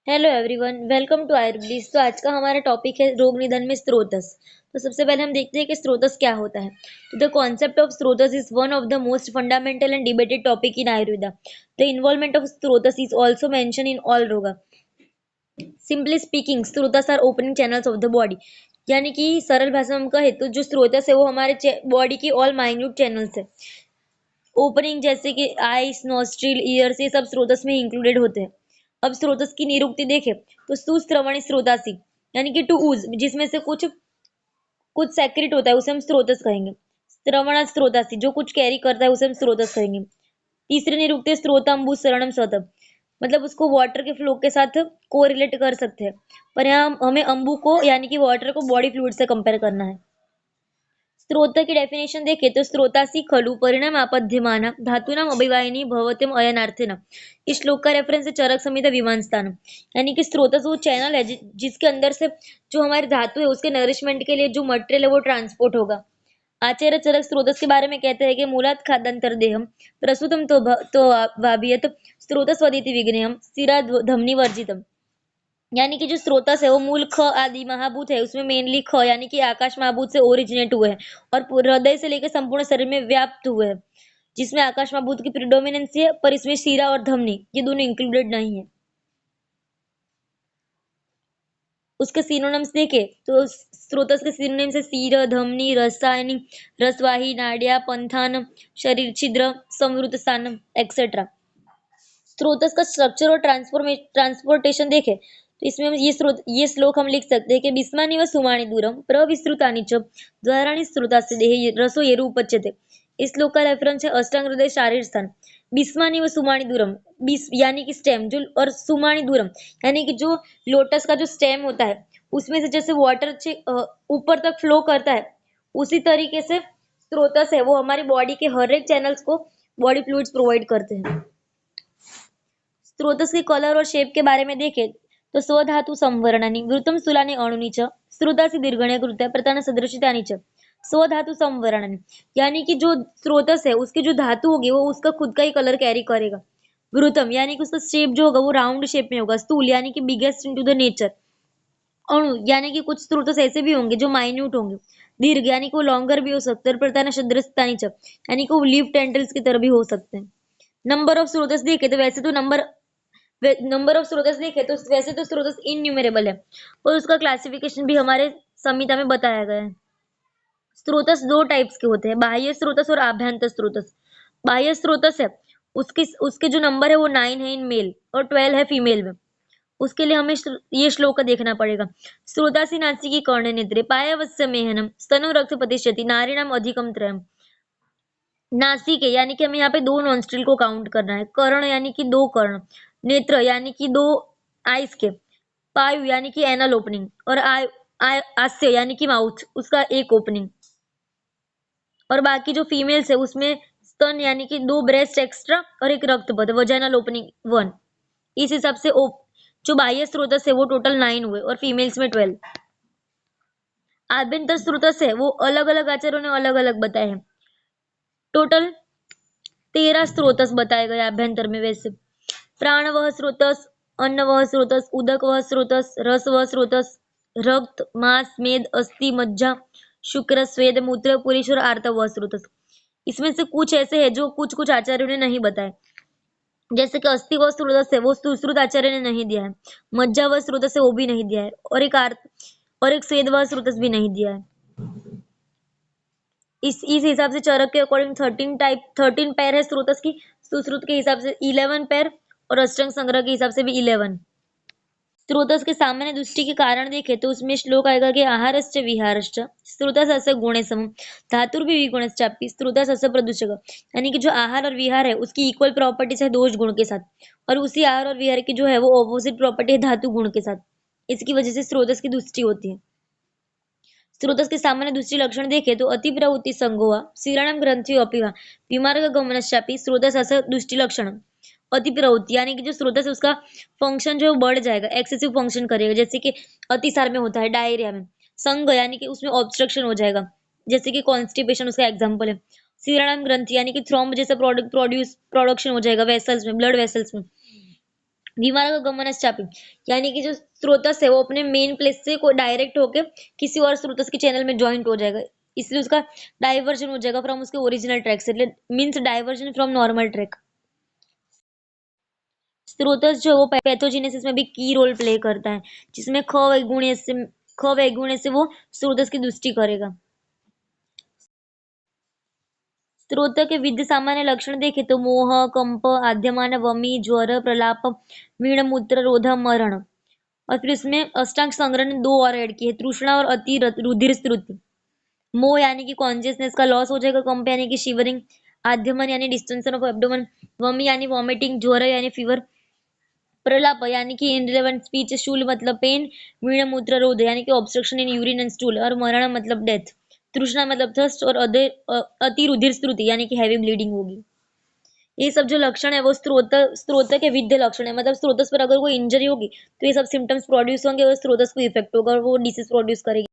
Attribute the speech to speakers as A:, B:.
A: Hello everyone, welcome to Ayurveda. तो आज का हमारा टॉपिक है रोग निदान में स्त्रोतस। तो सबसे पहले हम देखते हैं कि स्त्रोतस क्या होता है। तो the concept of srotas is one of the most fundamental and debated topic in Ayurveda. The involvement of srotas is also mention in all roga. Simply speaking, srotas are opening channels of the body. यानी कि सरल भाषा में कहे तो जो स्त्रोतस है वो हमारे बॉडी की ऑल माइन्यूट चैनल्स है। ओपनिंग जैसे कि आईज, नोस्ट्रिल, ईयर्स, ये सब स्रोतस में इंक्लूडेड होते हैं। अब स्रोतस की निरुक्ति देखें तो सुस्त्रवणी स्रोतासी यानी कि टू ऊज, जिसमें से कुछ कुछ सेक्रेट होता है उसे हम स्रोतस कहेंगे। श्रवण स्रोतासी जो कुछ कैरी करता है उसे हम स्रोतस कहेंगे। तीसरी निरुक्ति स्रोतांबु शरणम स्वतः, मतलब उसको वाटर के फ्लो के साथ कोरिलेट कर सकते हैं। पर यहाँ हमें अंबु को यानी कि वाटर को बॉडी फ्लूइड से कंपेयर करना है। स्त्रोत की डेफिनेशन देखें तो स्त्रोतासी खलु परिणाम आपद्यमाना धातुनाम अभिवाहिनी भवत्यम अयनार्थेन। इस श्लोक का रेफरेंस है चरक संहिता विमान स्थान। यानी कि स्त्रोतस वो चैनल है जिसके अंदर से जो हमारी धातु है उसके नरिशमेंट के लिए जो मटेरियल है वो ट्रांसपोर्ट होगा। आचार्य चरक स्त्रोतस के बारे में कहते हैं कि मूलात खाद्यांतर देहम प्रसूतम तो वाभियत स्त्रोतस वदिति विघ्नेयम सिरा धमनी वर्जितम। यानी कि जो स्रोतस है वो मूल ख आदि महाभूत है, उसमें मेनली ख यानी कि आकाश महाभूत से ओरिजिनेट हुए हैं और हृदय से लेकर संपूर्ण शरीर में व्याप्त हुए हैं, जिसमें आकाश महाभूत की प्रिडोमिनेंसी है, पर इसमें शीरा और धमनी ये दोनों इंक्लूडेड नहीं है। उसके सिनोनिम्स देखे तो स्रोतस के सिनोनिम्स है शीर, धमनी, रसायनी, रसवाही, नाड़िया, पंथान, शरीर छिद्र, संवृत स्थान एक्सेट्रा। स्रोतस का स्ट्रक्चर और ट्रांसपोर्टेशन देखे तो इसमें हम ये श्लोक हम लिख सकते हैं कि बिस्मानी व सुमानी दूरम प्रविस्तृतानि च द्वाराणि स्त्रोतास्य देहे रसो येरु उपच्यते। इस श्लोक का रेफरेंस है अष्टांग हृदय शारीर स्थान। बिस्मानी व सुमानी दूरम, बिस यानी कि स्टेम जो, और सुमानी दूरम यानी कि जो लोटस का जो स्टेम होता है उसमें से जैसे वाटर ऊपर तक फ्लो करता है, उसी तरीके से स्रोतस है वो हमारी बॉडी के हर एक चैनल्स को बॉडी फ्लूइड्स प्रोवाइड करते हैं। स्रोतस के कलर और शेप के बारे में देखें तो स्वधातु संवरणानि वृत्तम स्थूलानि अणुनि च स्रोतासि दीर्घण्य कृत्या प्रतान सदृशितानि च। स्वधातु संवरणानि यानी कि जो स्रोतस है उसकी जो धातु होगी वो उसका खुद का ही कलर कैरी करेगा। वृतम यानी कि उसका शेप जो होगा वो राउंड शेप में होगा। स्थूल यानी कि बिगेस्ट इनटू द नेचर। अणु यानी कि कुछ स्रोतस ऐसे भी होंगे जो माइन्यूट होंगे। दीर्घ यानी कि वो लॉन्गर भी हो सकते हैं। प्रतान सदृशतानि च यानी कि वो लीफ टेंडल्स की तरह भी हो सकते हैं। नंबर ऑफ स्रोतस देखे तो वैसे तो नंबर ऑफ स्रोतस देखे तो वैसे तो स्रोतस इनन्यूमरेबल है और उसका क्लासिफिकेशन भी हमारे संहिता में बताया गया है। स्रोतस दो टाइप्स के होते हैं, बाह्य स्रोतस और आभ्यंतर स्रोतस। बाह्य स्रोतस है उसके उसके जो नंबर है वो 9 है इन मेल और 12 है फीमेल में। उसके लिए हमें ये श्लोक देखना पड़ेगा। स्रोतासी नासिकी कर्ण नेत्रे पायावस्य मेहनम स्तनम रक्त प्रतिशति नारीणाम अधिकम त्रयम। नासिक है यानी कि हमें यहाँ पे दो नॉन्स्ट्रिल को काउंट करना है। कर्ण यानी कि दो कर्ण, नेत्र यानी कि दो आइस के, पायु यानी कि एनल ओपनिंग और आस्य यानी कि माउथ उसका एक ओपनिंग। और बाकी जो फीमेल्स है उसमें स्तन यानी कि दो ब्रेस्ट एक्स्ट्रा और एक रक्तपथ वजाइनल ओपनिंग 1। इस हिसाब से जो बाह्य स्रोतस है वो टोटल 9 हुए और फीमेल्स में 12। आभ्यंतर स्रोतस है वो अलग अलग आचार्यों ने अलग अलग बताए हैं। टोटल 13 स्रोतस बताए गए आभ्यंतर में। वैसे प्राण वह स्रोतस, अन्न वह स्रोतस, उदक वह स्रोतस, रस वह स्रोतस, रक्त, मांस, मेद, अस्थि, मज्जा, शुक्र, स्वेद, मूत्र, पुरुष और आर्तव वह स्रोतस। इसमें से कुछ ऐसे हैं जो कुछ कुछ आचार्यों ने नहीं बताए। जैसे कि अस्थि वह स्रोतस है वो सुश्रुत आचार्य ने नहीं दिया है। मज्जा वह स्रोतस है वो भी नहीं दिया है और एक स्वेद वह स्रोतस भी नहीं दिया है। इस हिसाब से चरक के अकॉर्डिंग 13 पैर है स्रोतस की। सुश्रुत के हिसाब से 11 पैर और अष्टांग संग्रह के हिसाब से भी 11। स्रोतस के सामान्य दृष्टि के कारण देखे तो उसमें श्लोक आएगा कि आहारश्च विहारश्च स्रोतस अस्य गुणे सम धातुर्भि विगुणश्चापि स्रोतस अस्य प्रदूषक। यानी कि जो आहार और विहार है उसकी इक्वल प्रॉपर्टीज है दोष गुण के साथ, और उसी आहार और विहार की जो है वो ऑपोजिट प्रॉपर्टी है धातु गुण के साथ। इसकी वजह से स्रोतस की दृष्टि होती है। स्रोतस के सामान्य दूसरी लक्षण देखे तो अति प्रवृत्ति संगोवा शीराणाम ग्रंथियो अपिवा विमार्ग गमनश्चापि स्रोतस अस्य दृष्टि लक्षण। अति प्रवृत्ति यानी कि जो स्रोतस है उसका फंक्शन जो है वो बढ़ जाएगा, एक्सेसिव फंक्शन करेगा, जैसे कि अतिसार में होता है, डायरिया में। संघ यानी कि उसमें ऑब्स्ट्रक्शन हो जाएगा, जैसे कि कॉन्स्टिपेशन उसका एग्जाम्पल है। शीराणाम ग्रंथि यानी कि थ्रोम्ब जैसा प्रोडक्शन हो जाएगा वेसल्स में, ब्लड वेसल्स में। विमानक गमनश्चापी, यानी कि जो स्रोतस है वो अपने मेन प्लेस से को डायरेक्ट होके किसी और स्रोतस के चैनल में जॉइंट हो जाएगा, इसलिए उसका डाइवर्जन हो जाएगा फ्रॉम उसके ओरिजिनल ट्रैक से, એટલે means diversion from normal track. स्रोतस जो है वो पैथोजेनेसिस में भी की रोल प्ले करता है, जिसमें ख वैगुण्य से वो स्रोतस की दृष्टि करेगा। स्रोत के विविध सामान्य लक्षण देखें तो मोह, कंप, आद्यमान, वमी, ज्वर, प्रलाप, मीण, मूत्र, रोध, मरण। और फिर इसमें अष्टांग संग्रह ने दो और ऐड किए, तृष्णा और अति रुधिर स्त्रुति। मोह यानी कि कॉन्शियसनेस का लॉस हो जाएगा, कंप यानी कि शिवरिंग, आद्यमन यानी डिस्टेंशन ऑफ एब्डोमेन, वमी यानी वॉमिटिंग, ज्वर यानी फीवर, प्रलाप यानी कि इनरिलेवेंट स्पीच, शूल मतलब पेन, मीण मूत्र रोध यानी कि obstruction in urine and stool, और मरण मतलब डेथ, तृष्णा मतलब थर्स्ट, और अति रुधिर स्त्रुति यानी कि हैवी ब्लीडिंग होगी। ये सब जो लक्षण है वो स्रोत के विद्य लक्षण है, मतलब स्रोतस पर अगर कोई इंजरी होगी तो ये सब सिम्टम्स प्रोड्यूस होंगे और स्रोतस को इफेक्ट होगा और वो डिसीज प्रोड्यूस करेगी।